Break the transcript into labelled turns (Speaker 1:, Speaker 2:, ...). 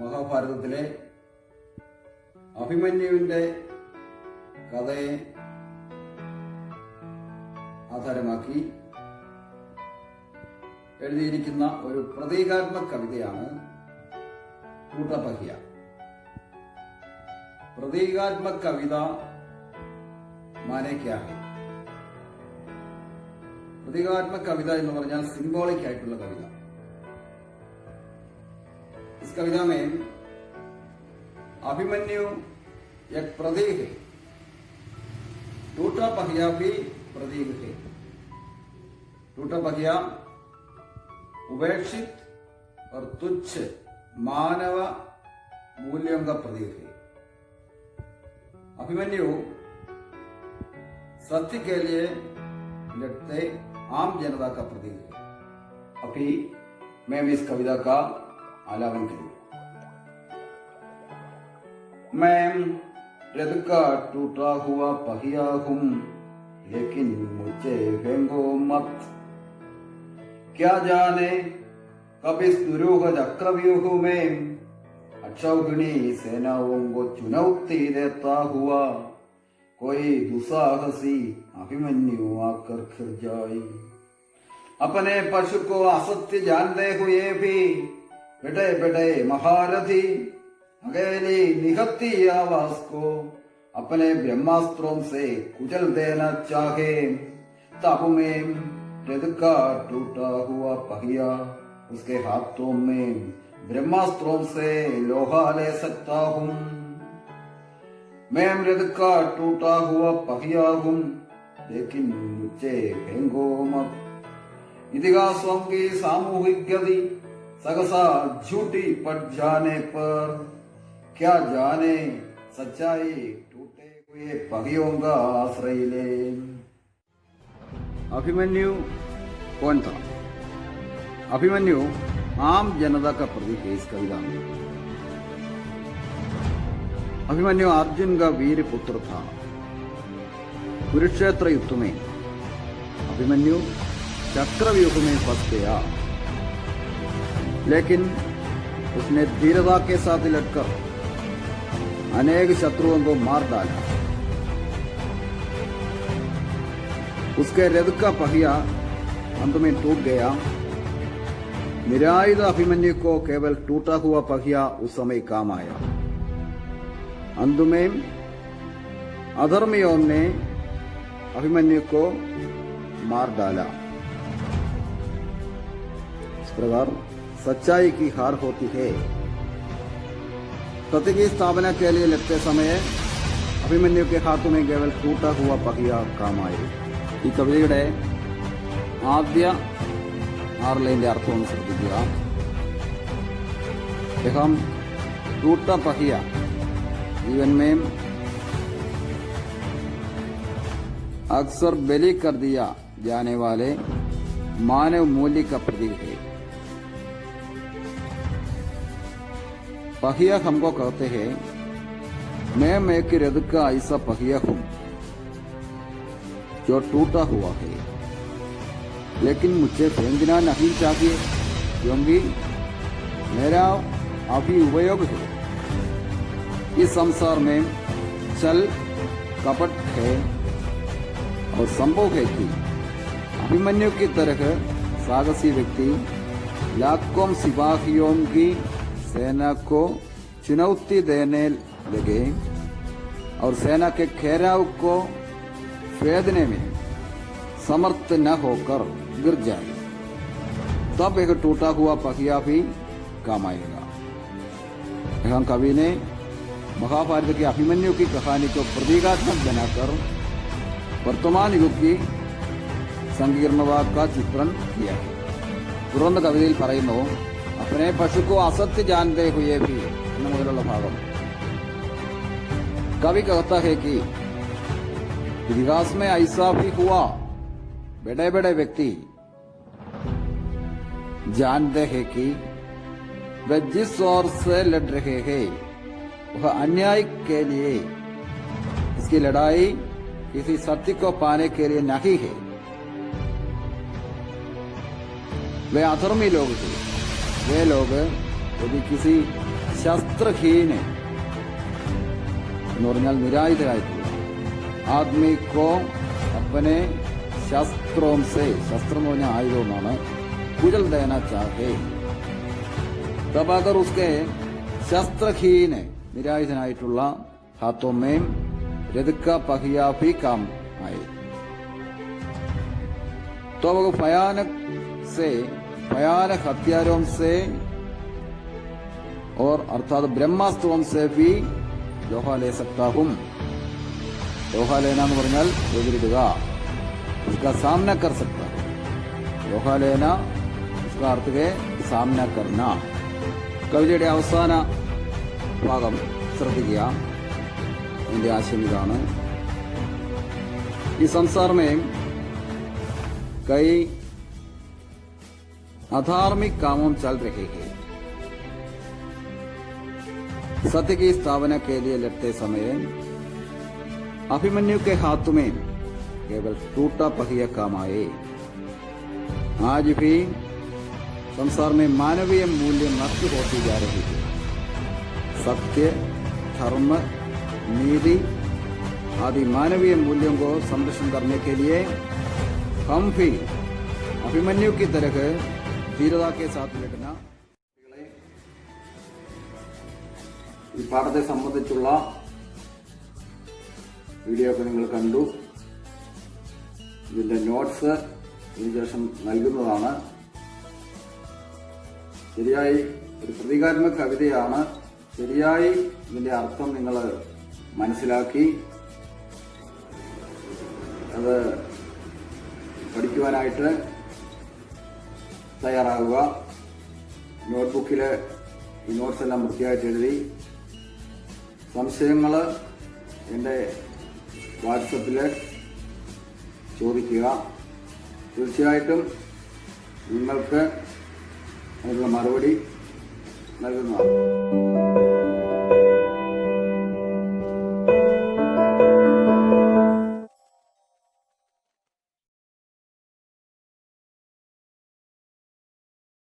Speaker 1: മഹാഭാരതത്തിലെ അഭിമന്യുവിന്റെ കഥയെ ആധാരമാക്കി എഴുതിയിരിക്കുന്ന ഒരു പ്രതീകാത്മക കവിതയാണ് ടൂട്ടപഹ്യ. പ്രതീകാത്മക കവിത മാനെ ക്യാ ഹൈ? प्रतीकात्मक कविता എന്ന് പറഞ്ഞാൽ सिंबॉलिक ആയിട്ടുള്ള कविता. इस कविता में अभिमन्यु एक प्रतीक है, टूटपहया भी प्रतीक है. टूटपहया उपेक्षित और तुच्छ मानव मूल्यों का प्रतीक है. अभिमन्यु सत्य के लिए लड़ते आम जनता का प्रतीक है. अभी मैं भी इस कविता का आलापन करूं. मैं रथ का टूटा हुआ पहिया हूं, लेकिन मुझे फेंको मत. क्या जाने कब इस दुरूह चक्रव्यूह में अक्षौहिणी सेनाओं को चुनौती देता हुआ कोई दुस्साहसी अभिमन्यु आकर खिर जाए. अपने पशु को असत्य जानते हुए भी बेटे बेटे महारथी अकेली निहत्ती आवाज को अपने ब्रह्मास्त्रों से कुचल देना चाहे. तब में रथ का टूटा हुआ पहिया उसके हाथों में ब्रह्मास्त्रों से लोहा ले सकता हूं. मैं रथ का टूटा हुआ पहिया हूं, लेकिन मुझे फेंको मत. इतिहासों की सामूहिक गति सहसा झूठी पड़ जाने पर क्या जाने सच्चाई टूटे हुए पहियों का आश्रय ले. अभिमन्यु कौन था? अभिमन्यु आम जनता का प्रतीक है. इस कविता में अभिमन्यु अर्जुन का वीर पुत्र था. कुरुक्षेत्र युद्ध में अभिमन्यु चक्रव्यूह में फंस गया, लेकिन उसने धीरता के साथ लड़कर अनेक शत्रुओं को मार डाला. उसके रथ का पहिया अंत में टूट गया. निरायुध अभिमन्यु को केवल टूटा हुआ पहिया उस समय काम आया. अंत में अधर्मियों ने अभिमन्यु को मार डाला. इस प्रकार सच्चाई की हार होती है. सत्य की स्थापना के लिए लगते समय अभिमन्यु के हाथों में केवल टूटा हुआ पहिया काम आए. ഈ കവിതയുടെ ആദ്യ 6 ലൈനിന്റെ അർത്ഥം ഒന്ന് ശ്രദ്ധിക്കുക. അദ്ദേഹം टूटा पहिया जीवन में अक्सर बलि कर दिया जाने वाले मानव मूल्य का प्रतीक है. पहिया हमको कहते हैं, मैं एक रथ का ऐसा पहिया हूं जो टूटा हुआ है, लेकिन मुझे फेंकना नहीं चाहिए क्योंकि मेरा अभी उपयोग है. इस संसार में छल कपट है और संभव है कि अभिमन्यु की तरह साहसी व्यक्ति लाखों सिपाहियों की सेना को चुनौती देने लगे और सेना के घेराव को फेदने में समर्थ न होकर गिर जाए. तब एक टूटा हुआ पहिया भी काम आएगा. यहाँ कवि ने महाभारत के अभिमन्यु की कहानी को प्रतीकात्मक बनाकर वर्तमान युग की संकीर्णता का चित्रण किया है. തുറന്ന കവിതയിൽ പറയുന്നു, अपने पशु को असत्य जानते हुए भी എന്ന മുതലുള്ള ഭാഗം. कवि कहता है कि इतिहास में ऐसा भी हुआ, बड़े बड़े व्यक्ति जानते हैं कि वे जिस ओर से लड़ रहे हैं वह अन्याय के लिए, इसकी लड़ाई किसी सत्य को पाने के लिए नहीं है. वे अधर्मी लोग थे. वे लोग यदि किसी ശസ്ത്രഹീന് എന്ന് പറഞ്ഞാൽ നിരായുധരായിട്ടുള്ള ആദ്മി കോ അപ്പനെ ശസ്ത്രോം സേ, ശസ്ത്രം എന്ന് പറഞ്ഞാൽ ആയുധം എന്നാണ്, കുജൽ ദേന ചാഹേ തബ് അഗർ ഉസ്കെ ശസ്ത്രഹീന് നിരായുധനായിട്ടുള്ള ഹാത്തോമേം രഥക്ക पहिया भी काम आए तो वो भयानक हथियारों से और अर्थात ब्रह्मास्त्रों से भी लोहा ले सकता हूं. लोहा लेना എന്ന് പറഞ്ഞാൽ എതിരിടുക, उसका सामना कर सकता हूं. लोहा लेना उसका अर्थ है सामना करना. കവിതയുടെ അവസാന ഭാഗം ശ്രദ്ധിക്കുക. ഇതിന്റെ आशय इതാണ്. इस संसार में कई अधार्मिक कामों चल रहे हैं. सत्य की स्थापना के लिए लड़ते समय अभिमन्यु के हाथ में केवल टूटा पहिया काम आए. आज भी संसार में मानवीय मूल्य नष्ट होती जा रही है. सत्य, धर्म, नीति आदि मानवीय मूल्यों को संरक्षण करने के लिए हम भी अभिमन्यु की तरह धीरता के साथ लड़ना. ഈ പാഠത്തെ സംബന്ധിച്ചുള്ള വീഡിയോ ഒക്കെ നിങ്ങൾ കണ്ടു. ഇതിന്റെ നോട്ട്സ് ഇതിനുശേഷം നൽകുന്നതാണ്. ശരിയായി ഒരു പ്രതീകാത്മക കവിതയാണ്. ശരിയായി ഇതിന്റെ അർത്ഥം നിങ്ങൾ മനസ്സിലാക്കി അത് പഠിക്കുവാനായിട്ട് തയ്യാറാവുക. നോട്ട്ബുക്കിൽ ഈ നോട്ട്സ് എല്ലാം വൃത്തിയായിട്ട് എഴുതി സംശയങ്ങൾ എൻ്റെ വാട്സപ്പിൽ ചോദിക്കുക. തീർച്ചയായിട്ടും നിങ്ങൾക്ക് അതിനുള്ള മറുപടി നൽകുന്നതാണ്.